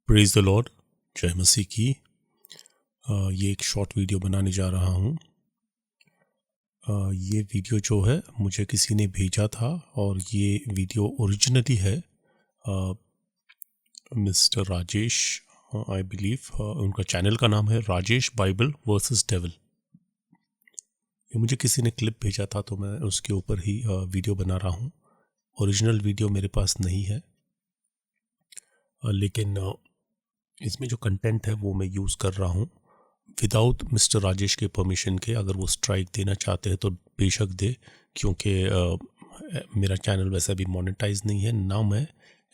Praise the Lord, जय मसीह की। ये एक शॉर्ट वीडियो बनाने जा रहा हूँ। ये वीडियो जो है मुझे किसी ने भेजा था और ये वीडियो ओरिजिनली है मिस्टर राजेश, आई बिलीव उनका चैनल का नाम है राजेश बाइबल वर्सेस डेविल। ये मुझे किसी ने क्लिप भेजा था तो मैं उसके ऊपर ही वीडियो बना रहा हूँ। ओरिजिनल वीडियो मेरे पास नहीं है, लेकिन इसमें जो कंटेंट है वो मैं यूज़ कर रहा हूँ विदाउट मिस्टर राजेश के परमिशन के। अगर वो स्ट्राइक देना चाहते हैं तो बेशक दे, क्योंकि मेरा चैनल वैसे भी मोनेटाइज नहीं है, ना मैं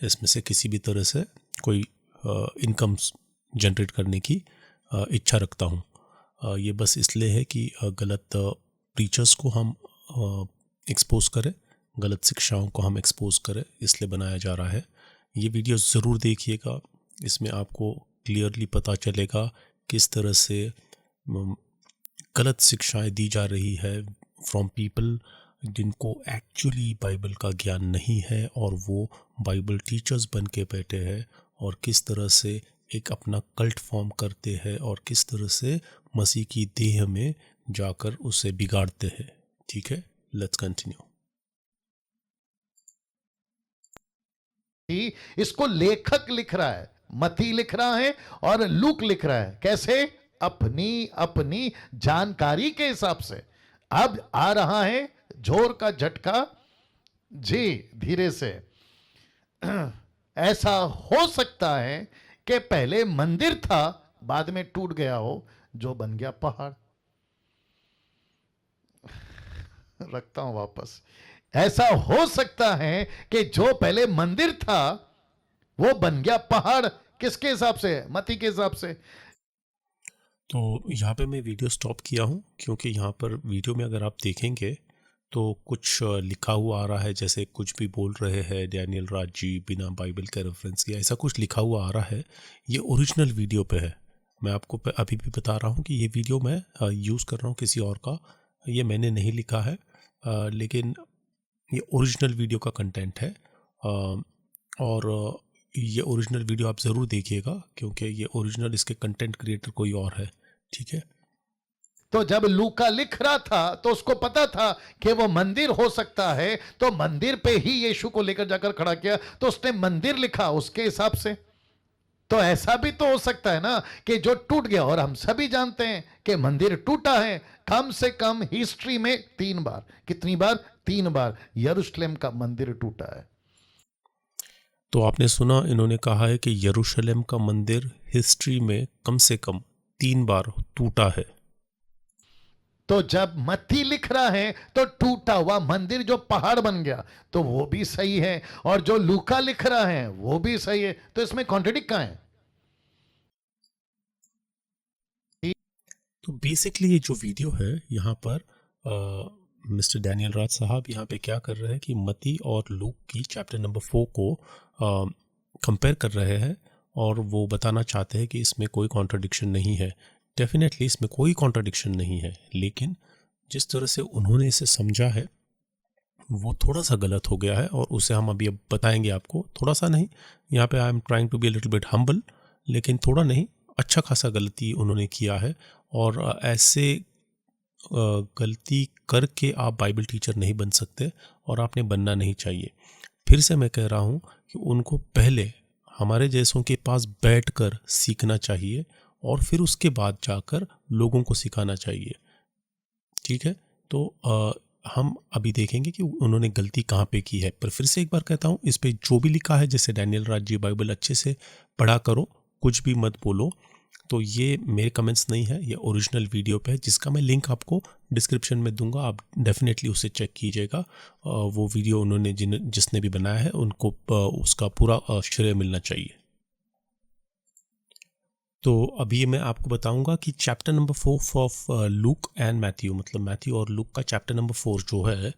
इसमें से किसी भी तरह से कोई इनकम जनरेट करने की इच्छा रखता हूँ। ये बस इसलिए है कि गलत प्रीचर्स को हम एक्सपोज करें, गलत शिक्षाओं को हम एक्सपोज करें, इसलिए बनाया जा रहा है। ये वीडियो ज़रूर देखिएगा, इसमें आपको क्लियरली पता चलेगा किस तरह से गलत शिक्षाएं दी जा रही है फ्रॉम पीपल जिनको एक्चुअली बाइबल का ज्ञान नहीं है और वो बाइबल टीचर्स बन के बैठे हैं, और किस तरह से एक अपना कल्ट फॉर्म करते हैं और किस तरह से मसीह की देह में जाकर उसे बिगाड़ते हैं। ठीक है, लेट्स कंटिन्यू। इसको लेखक लिख रहा है, मती लिख रहा है और लूक लिख रहा है। कैसे? अपनी अपनी जानकारी के हिसाब से। अब आ रहा है जोर का झटका जी, धीरे से। ऐसा हो सकता है कि पहले मंदिर था, बाद में टूट गया हो, जो बन गया पहाड़। रखता हूं वापस। ऐसा हो सकता है कि जो पहले मंदिर था वो बन गया पहाड़। किसके हिसाब से? मती के हिसाब से। तो यहाँ पे मैं वीडियो स्टॉप किया हूँ, क्योंकि यहाँ पर वीडियो में अगर आप देखेंगे तो कुछ लिखा हुआ आ रहा है, जैसे कुछ भी बोल रहे हैं डैनियल राज जी बिना बाइबल के रेफरेंस किया, ऐसा कुछ लिखा हुआ आ रहा है। ये ओरिजिनल वीडियो पे है। मैं आपको अभी भी बता रहा हूँ कि ये वीडियो मैं यूज़ कर रहा हूँ किसी और का, ये मैंने नहीं लिखा है, लेकिन ये ओरिजिनल वीडियो का कंटेंट है। और ये ओरिजिनल वीडियो आप ज़रूर देखिएगा, क्योंकि ये ओरिजिनल, इसके कंटेंट क्रिएटर कोई और है। ठीक है। तो जब लूका लिख रहा था तो उसको पता था कि वो मंदिर हो सकता है, तो मंदिर पे ही यीशु को लेकर जाकर खड़ा किया, तो उसने मंदिर लिखा उसके हिसाब से। तो ऐसा भी तो हो सकता है ना कि जो टूट गया, और हम सभी जानते हैं कि मंदिर टूटा है कम से कम हिस्ट्री में 3 बार। कितनी बार? 3 बार यरूशलेम का मंदिर टूटा है। तो आपने सुना, इन्होंने कहा है कि यरूशलेम का मंदिर हिस्ट्री में कम से कम 3 बार टूटा है। तो जब मत्ती लिख रहा है तो टूटा हुआ मंदिर जो पहाड़ बन गया, तो वो भी सही है, और जो लूका लिख रहा है वो भी सही है। तो इसमें कॉन्ट्रडिक्ट कहां है? तो बेसिकली ये जो वीडियो है यहाँ पर मिस्टर डैनियल राज साहब यहाँ पे क्या कर रहे हैं कि मती और लूक की चैप्टर नंबर 4 को कंपेयर कर रहे हैं, और वो बताना चाहते हैं कि इसमें कोई कॉन्ट्रडिक्शन नहीं है। डेफिनेटली इसमें कोई कॉन्ट्रडिक्शन नहीं है, लेकिन जिस तरह से उन्होंने इसे समझा है वो थोड़ा सा गलत हो गया है, और उसे हम अभी अब बताएंगे आपको। थोड़ा सा नहीं, यहाँ पे I am trying to be little bit humble, लेकिन थोड़ा नहीं, अच्छा खासा गलती उन्होंने किया है। और ऐसे गलती करके आप बाइबल टीचर नहीं बन सकते, और आपने बनना नहीं चाहिए। फिर से मैं कह रहा हूँ कि उनको पहले हमारे जैसों के पास बैठकर सीखना चाहिए, और फिर उसके बाद जाकर लोगों को सिखाना चाहिए। ठीक है। तो हम अभी देखेंगे कि उन्होंने गलती कहाँ पे की है। पर फिर से एक बार कहता हूँ, इस पे जो भी लिखा है, जैसे डैनियल राज जी बाइबल अच्छे से पढ़ा करो, कुछ भी मत बोलो, तो ये मेरे कमेंट्स नहीं है, ये ओरिजिनल वीडियो पे है, जिसका मैं लिंक आपको डिस्क्रिप्शन में दूंगा। आप डेफिनेटली उसे चेक कीजिएगा। वो वीडियो उन्होंने जिसने भी बनाया है उनको उसका पूरा श्रेय मिलना चाहिए। तो अभी मैं आपको बताऊंगा कि chapter number 4 of look and Matthew, मतलब मैथ्यू और लूक का चैप्टर नंबर 4 जो है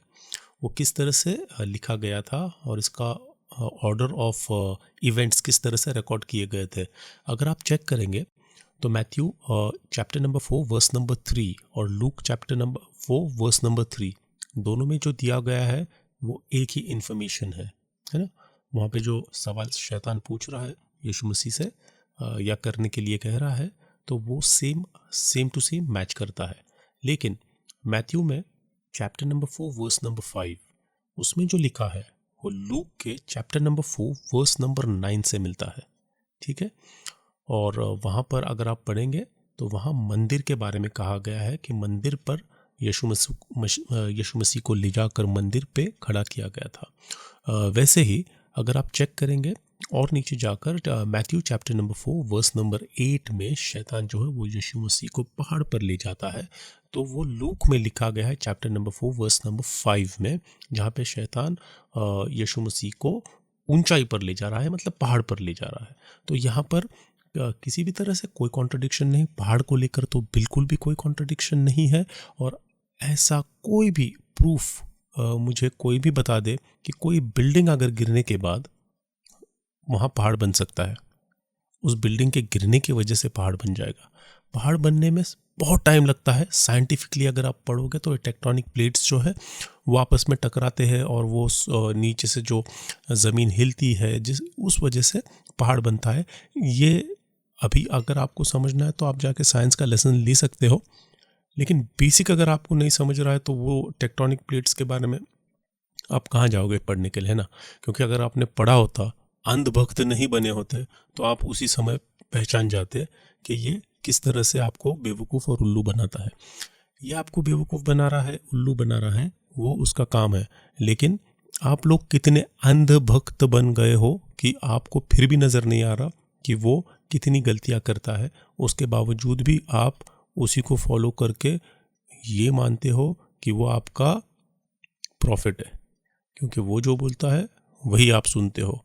वो किस तरह से लिखा गया था, और इसका ऑर्डर ऑफ इवेंट्स किस तरह से रिकॉर्ड किए गए थे। अगर आप चेक करेंगे तो Matthew chapter number 4 verse number 3 और Luke chapter number 4 verse number 3, दोनों में जो दिया गया है वो एक ही इन्फॉर्मेशन है ना। वहाँ पे जो सवाल शैतान पूछ रहा है यीशु मसीह से, या करने के लिए कह रहा है, तो वो सेम टू सेम मैच करता है। लेकिन मैथ्यू में चैप्टर नंबर 4 वर्स नंबर 5 उसमें जो लिखा है वो लूक के चैप्टर नंबर 4 वर्स नंबर 9 से मिलता है। ठीक है, और वहाँ पर अगर आप पढ़ेंगे तो वहाँ मंदिर के बारे में कहा गया है कि मंदिर पर यीशु मसीह को ले जाकर मंदिर पे खड़ा किया गया था। वैसे ही अगर आप चेक करेंगे और नीचे जाकर Matthew chapter number 4 verse number 8 में शैतान जो है वो यीशु मसीह को पहाड़ पर ले जाता है। तो वो लूक में लिखा गया है चैप्टर नंबर 4 वर्स नंबर 5 में, जहाँ पे शैतान यीशु मसीह को ऊंचाई पर ले जा रहा है, मतलब पहाड़ पर ले जा रहा है। तो यहाँ पर किसी भी तरह से कोई कॉन्ट्रडिक्शन नहीं, पहाड़ को लेकर तो बिल्कुल भी कोई कॉन्ट्रडिक्शन नहीं है। और ऐसा कोई भी प्रूफ मुझे कोई भी बता दे कि कोई बिल्डिंग अगर गिरने के बाद वहाँ पहाड़ बन सकता है, उस बिल्डिंग के गिरने की वजह से पहाड़ बन जाएगा। पहाड़ बनने में बहुत टाइम लगता है। साइंटिफिकली अगर आप पढ़ोगे तो टेक्टोनिक प्लेट्स जो है वो आपस में टकराते हैं और वो नीचे से जो ज़मीन हिलती है उस वजह से पहाड़ बनता है। ये अभी अगर आपको समझना है तो आप जाके साइंस का लेसन ले सकते हो, लेकिन बेसिक अगर आपको नहीं समझ रहा है तो वो टेक्टोनिक प्लेट्स के बारे में आप कहाँ जाओगे पढ़ने के लिए, है ना। क्योंकि अगर आपने पढ़ा होता, अंधभक्त नहीं बने होते, तो आप उसी समय पहचान जाते कि ये किस तरह से आपको बेवकूफ़ और उल्लू बनाता है। ये आपको बेवकूफ़ बना रहा है, उल्लू बना रहा है, वो उसका काम है। लेकिन आप लोग कितने अंधभक्त बन गए हो कि आपको फिर भी नज़र नहीं आ रहा कि वो कितनी गलतियां करता है। उसके बावजूद भी आप उसी को फॉलो करके ये मानते हो कि वो आपका प्रॉफिट है, क्योंकि वो जो बोलता है वही आप सुनते हो।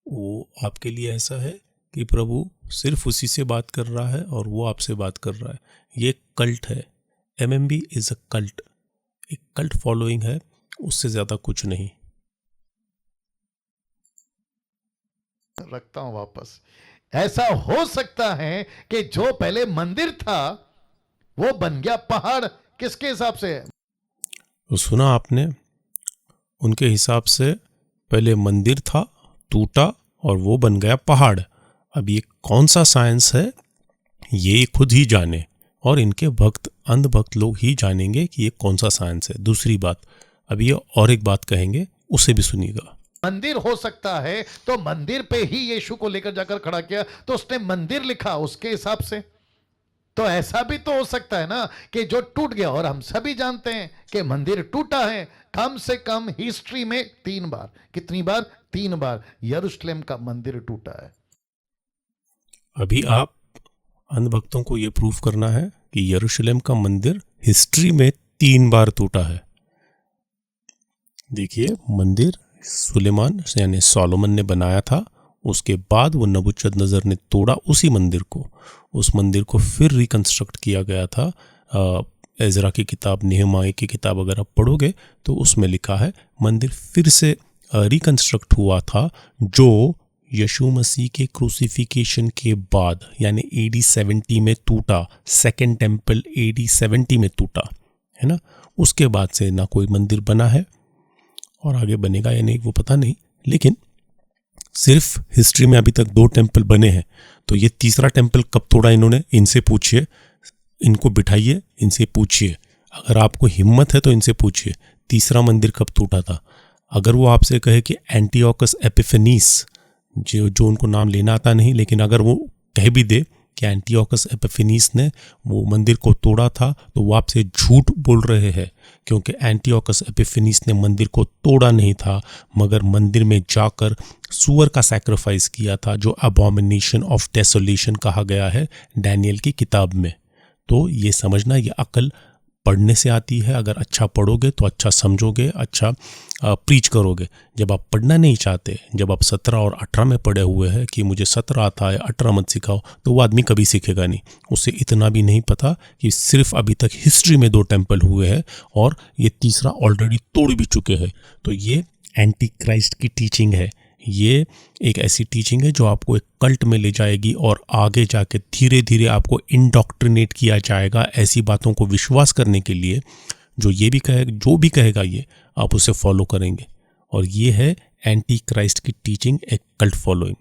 वो आपके लिए ऐसा है कि प्रभु सिर्फ उसी से बात कर रहा है और वो आपसे बात कर रहा है। ये कल्ट है। MMB इज़ अ कल्ट, एक कल्ट फॉलोइंग है, उससे ज़्यादा कुछ नहीं। रखता हूं वापस। ऐसा हो सकता है कि जो पहले मंदिर था वो बन गया पहाड़। किसके हिसाब से? तो सुना आपने, उनके हिसाब से पहले मंदिर था, टूटा और वो बन गया पहाड़। अब ये कौन सा साइंस है ये खुद ही जाने, और इनके भक्त अंधभक्त लोग ही जानेंगे कि ये कौन सा साइंस है। दूसरी बात, अब ये और एक बात कहेंगे, उसे भी सुनिएगा। मंदिर हो सकता है तो मंदिर पे ही यीशु को लेकर जाकर खड़ा किया, तो उसने मंदिर लिखा उसके हिसाब से। तो ऐसा भी तो हो सकता है ना कि जो टूट गया, और हम सभी जानते हैं कि मंदिर टूटा है कम से कम हिस्ट्री में 3 बार। कितनी बार? 3 बार यरूशलेम का मंदिर टूटा है। अभी आप अंधभक्तों को यह प्रूफ करना है कि यरूशलेम का मंदिर हिस्ट्री में 3 बार टूटा है। देखिए, मंदिर सुलेमान यानी सोलोमन ने बनाया था, उसके बाद वो नबूकदनेस्सर ने तोड़ा उसी मंदिर को। उस मंदिर को फिर रिकंस्ट्रक्ट किया गया था। एजरा की किताब, नेहमाया की किताब अगर आप पढ़ोगे तो उसमें लिखा है मंदिर फिर से रिकंस्ट्रक्ट हुआ था, जो यीशु मसीह के क्रूसिफिकेशन के बाद यानी AD 70 में टूटा। सेकेंड टेम्पल AD 70 में टूटा, है ना। उसके बाद से ना कोई मंदिर बना है, और आगे बनेगा या नहीं वो पता नहीं, लेकिन सिर्फ हिस्ट्री में अभी तक 2 टेम्पल बने हैं। तो ये तीसरा टेम्पल कब तोड़ा इन्होंने, इनसे पूछिए, इनको बिठाइए, इनसे पूछिए। अगर आपको हिम्मत है तो इनसे पूछिए तीसरा मंदिर कब टूटा था। अगर वो आपसे कहे कि एंटियोकस एपिफेनीस, जो उनको नाम लेना आता नहीं, लेकिन अगर वो कह भी दे कि एंटियोकस एपिफेनीस ने वो मंदिर को तोड़ा था, तो वो आपसे झूठ बोल रहे हैं, क्योंकि एंटियोकस एपिफेनीस ने मंदिर को तोड़ा नहीं था, मगर मंदिर में जाकर सूअर का सैक्रिफाइस किया था, जो अबॉमिनेशन ऑफ डेसोलेशन कहा गया है डैनियल की किताब में। तो ये समझना, ये अकल पढ़ने से आती है। अगर अच्छा पढ़ोगे तो अच्छा समझोगे, अच्छा प्रीच करोगे। जब आप पढ़ना नहीं चाहते, जब आप 17 और 18 में पढ़े हुए हैं कि मुझे 17 आता है 18 मत सिखाओ, तो वो आदमी कभी सीखेगा नहीं। उसे इतना भी नहीं पता कि सिर्फ अभी तक हिस्ट्री में 2 टेम्पल हुए हैं और ये तीसरा ऑलरेडी तोड़ भी चुके हैं। तो ये एंटी क्राइस्ट की टीचिंग है। ये एक ऐसी टीचिंग है जो आपको एक कल्ट में ले जाएगी और आगे जाके धीरे धीरे आपको इंडोक्ट्रिनेट किया जाएगा ऐसी बातों को विश्वास करने के लिए। जो भी कहेगा ये आप उसे फॉलो करेंगे, और ये है एंटी क्राइस्ट की टीचिंग, एक कल्ट फॉलोइंग।